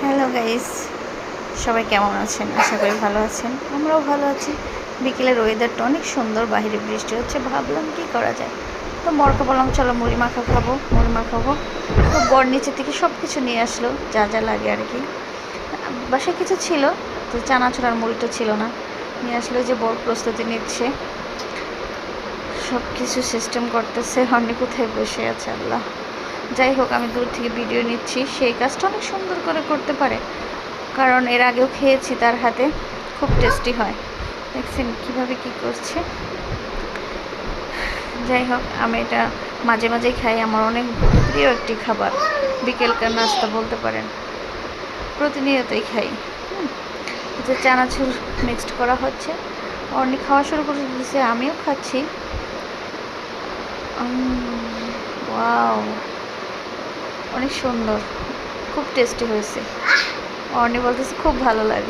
Hello guys, সবাই কেমন আছেন? আশা করি ভালো আছেন। আমরাও ভালো আছি। বিকেলের ওয়েদারটা অনেক সুন্দর, বাইরে বৃষ্টি হচ্ছে। ভাবলাম কি করা যায়, তো বরকে বললাম চলো মুড়ি মাখা খাবো, মুড়ি মাখাবো। তো বর নিচে থেকে সব কিছু নিয়ে আসলো, যা যা লাগে আর কি। বাসায় কিছু ছিল, তো চানাচুর আর মুড়িটা ছিল না, নিয়ে আসলো। যে বর প্রস্তুতি নিচ্ছে, সব কিছু সিস্টেম করতেছে। অনেক কোথায় বসে আছে আল্লাহ। যাই হোক, আমি দূর থেকে ভিডিও নিচ্ছি। সেই কাজটা অনেক সুন্দর করে করতে পারে, কারণ এর আগেও খেয়েছি তার হাতে, খুব টেস্টি হয়। দেখছেন কীভাবে কি করছে। যাই হোক, আমি এটা মাঝে মাঝেই খাই, আমার অনেক প্রিয় একটি খাবার, বিকেলকার নাস্তা বলতে পারেন। প্রতিনিয়তই খাই। যে চানাচুর মিক্সড করা হচ্ছে, অনেক খাওয়া শুরু করে দিয়েছে, আমিও খাচ্ছি। ওয়াও, অনেক সুন্দর, খুব টেস্টি হয়েছে। অর্নি বলতেছে খুব ভালো লাগে।